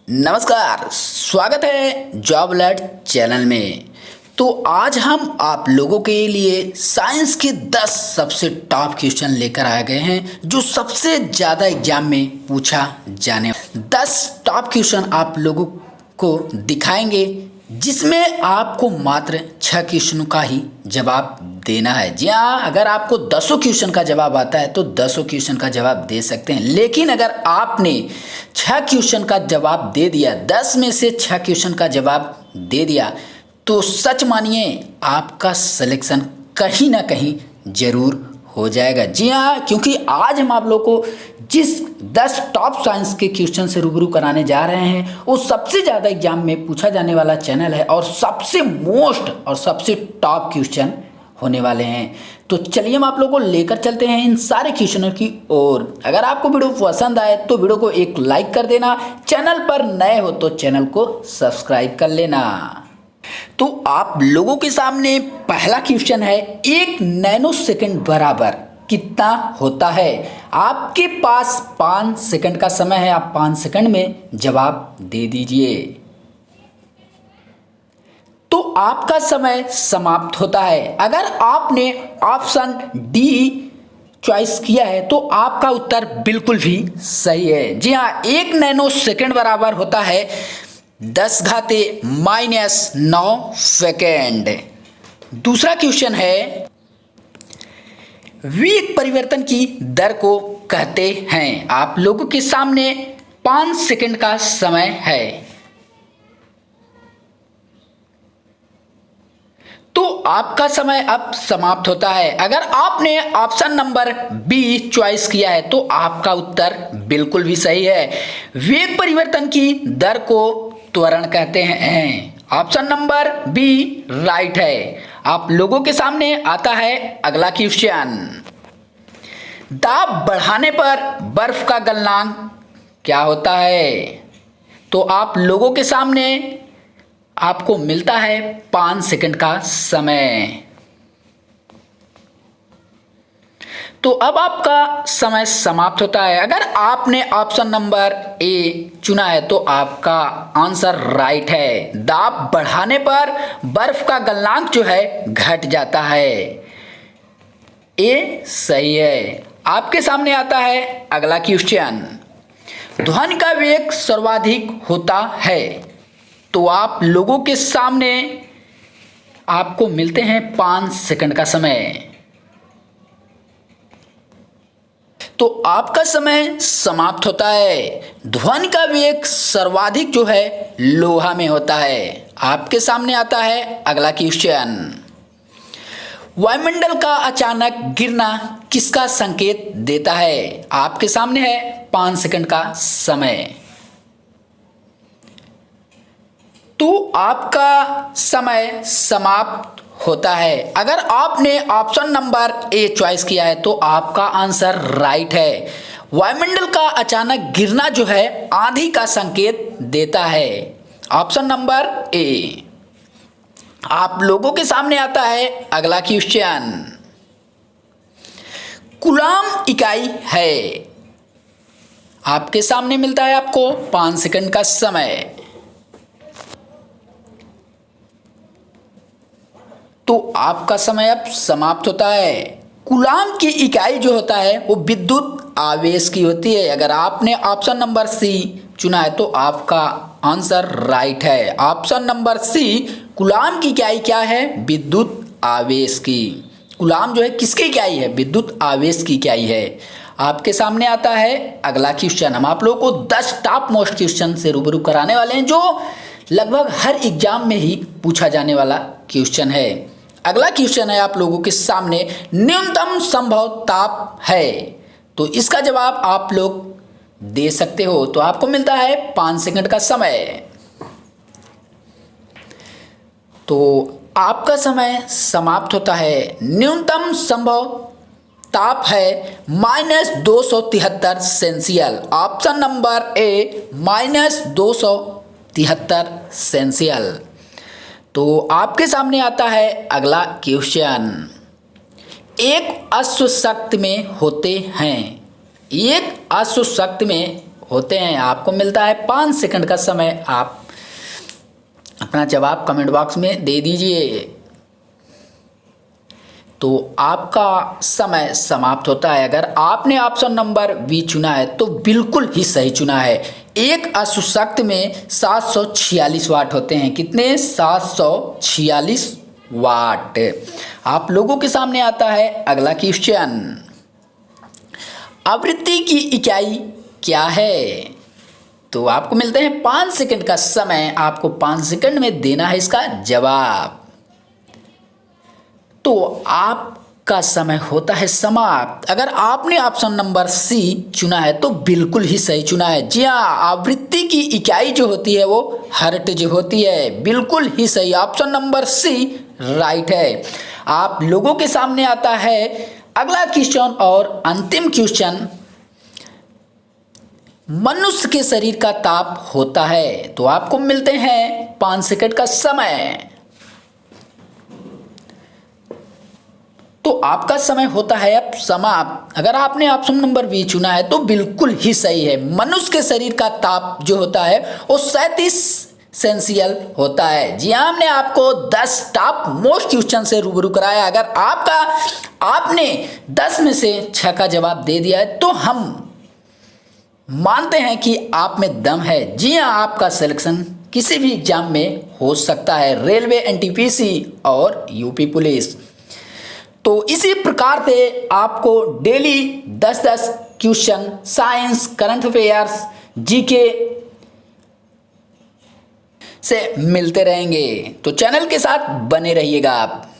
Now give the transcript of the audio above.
नमस्कार, स्वागत है जॉब अलर्ट चैनल में। तो आज हम आप लोगों के लिए साइंस के 10 सबसे टॉप क्वेश्चन लेकर आ गए हैं जो सबसे ज़्यादा एग्जाम में पूछा जाने 10 टॉप क्वेश्चन आप लोगों को दिखाएंगे, जिसमें आपको मात्र 6 क्वेश्चनों का ही जवाब देना है। जी हाँ, अगर आपको 10 क्वेश्चन का जवाब आता है तो 10 क्वेश्चन का जवाब दे सकते हैं, लेकिन अगर आपने 6 क्वेश्चन का जवाब दे दिया, 10 में से 6 क्वेश्चन का जवाब दे दिया, तो सच मानिए आपका सिलेक्शन कहीं ना कहीं जरूर हो जाएगा। जी हाँ, क्योंकि आज हम आप लोग को जिस 10 टॉप साइंस के क्वेश्चन से रूबरू कराने जा रहे हैं वो सबसे ज़्यादा एग्जाम में पूछा जाने वाला चैनल है और सबसे मोस्ट और सबसे टॉप क्वेश्चन होने वाले हैं। तो चलिए हम आप लोगों को लेकर चलते हैं इन सारे क्वेश्चनों की ओर। अगर आपको वीडियो पसंद आए तो वीडियो को एक लाइक कर देना, चैनल पर नए हो तो चैनल को सब्सक्राइब कर लेना। तो आप लोगों के सामने पहला क्वेश्चन है, 1 नैनो सेकंड बराबर कितना होता है। आपके पास 5 सेकंड का समय है, आप 5 सेकंड में जवाब दे दीजिए। तो आपका समय समाप्त होता है। अगर आपने ऑप्शन डी चॉइस किया है तो आपका उत्तर बिल्कुल भी सही है। जी हाँ, 1 नैनो सेकंड बराबर होता है 10⁻⁻⁹ सेकेंड। दूसरा क्वेश्चन है, वेग परिवर्तन की दर को कहते हैं। आप लोगों के सामने 5 सेकंड का समय है। तो आपका समय अब समाप्त होता है। अगर आपने ऑप्शन नंबर बी चॉइस किया है तो आपका उत्तर बिल्कुल भी सही है। वेग परिवर्तन की दर को त्वरण कहते हैं। ऑप्शन नंबर बी राइट है। आप लोगों के सामने आता है अगला क्वेश्चन, दाब बढ़ाने पर बर्फ का गलनांक क्या होता है। तो आप लोगों के सामने आपको मिलता है 5 सेकंड का समय। तो अब आपका समय समाप्त होता है। अगर आपने ऑप्शन नंबर ए चुना है तो आपका आंसर राइट है। दाब बढ़ाने पर बर्फ का गलनांक जो है घट जाता है। ए सही है। आपके सामने आता है अगला क्वेश्चन, ध्वनि का वेग सर्वाधिक होता है। तो आप लोगों के सामने आपको मिलते हैं 5 सेकंड का समय। तो आपका समय समाप्त होता है। ध्वनि का वेग सर्वाधिक जो है लोहा में होता है। आपके सामने आता है अगला क्वेश्चन, वायुमंडल का अचानक गिरना किसका संकेत देता है। आपके सामने है 5 सेकंड का समय। तो आपका समय समाप्त होता है। अगर आपने ऑप्शन नंबर ए चॉइस किया है तो आपका आंसर राइट है। वायुमंडल का अचानक गिरना जो है आंधी का संकेत देता है। Option number A. आप लोगों के सामने आता है अगला क्वेश्चन, कूलाम इकाई है। आपके सामने मिलता है आपको 5 सेकंड का समय। तो आपका समय अब समाप्त होता है। कूलाम की इकाई जो होता है वो विद्युत आवेश की होती है। अगर आपने ऑप्शन नंबर सी चुना है तो आपका आंसर राइट है। ऑप्शन नंबर सी, कूलाम की इकाई क्या है, विद्युत आवेश की। कूलाम जो है किसकी इकाई है, विद्युत आवेश की इकाई है। आपके सामने आता है अगला क्वेश्चन। हम आप लोगों को 10 टॉप मोस्ट क्वेश्चन से रूबरू कराने वाले हैं जो लगभग हर एग्जाम में ही पूछा जाने वाला क्वेश्चन है। अगला क्वेश्चन है आप लोगों के सामने, न्यूनतम संभव ताप है। तो इसका जवाब आप लोग दे सकते हो। तो आपको मिलता है 5 सेकंड का समय। तो आपका समय समाप्त होता है। न्यूनतम संभव ताप है -273 Celsius. Option number A -273 Celsius. तो आपके सामने आता है अगला क्वेश्चन, एक अश्व शक्ति में होते हैं। एक अश्व शक्ति में होते हैं। आपको मिलता है 5 सेकंड का समय। आप अपना जवाब कमेंट बॉक्स में दे दीजिए। तो आपका समय समाप्त होता है। अगर आपने ऑप्शन नंबर बी चुना है तो बिल्कुल ही सही चुना है। एक अशुशक्त में 746 वाट होते हैं। कितने? 746 वाट। आप लोगों के सामने आता है अगला क्वेश्चन। आवृत्ति की इकाई क्या है? तो आपको मिलते हैं 5 सेकंड का समय। आपको 5 सेकंड में देना है इसका जवाब। तो आपका समय होता है समाप्त। अगर आपने ऑप्शन नंबर सी चुना है तो बिल्कुल ही सही चुना है। जी हाँ, आवृत्ति की इकाई जो होती है वो हर्ट्ज होती है। बिल्कुल ही सही, ऑप्शन नंबर सी राइट है। आप लोगों के सामने आता है अगला क्वेश्चन और अंतिम क्वेश्चन। मनुष्य के शरीर का ताप होता है। तो आपको मिलते हैं 5 सेकंड का समय। तो आपका समय होता है अब समाप्त। अगर आपने ऑप्शन नंबर बी चुना है तो बिल्कुल ही सही है। मनुष्य के शरीर का ताप जो होता है वो 37 सेल्सियस होता है। जी हाँ, हमने आपको 10 टॉप मोस्ट क्वेश्चन से रूबरू कराया। अगर आपने 10 में से 6 का जवाब दे दिया है तो हम मानते हैं कि आप में दम है। जी हाँ, आपका सिलेक्शन किसी भी एग्जाम में हो सकता है, रेलवे, एनटीपीसी और यूपी पुलिस। तो इसी प्रकार से आपको daily 10-10 question science, current affairs, GK से मिलते रहेंगे। तो चैनल के साथ बने रहिएगा आप।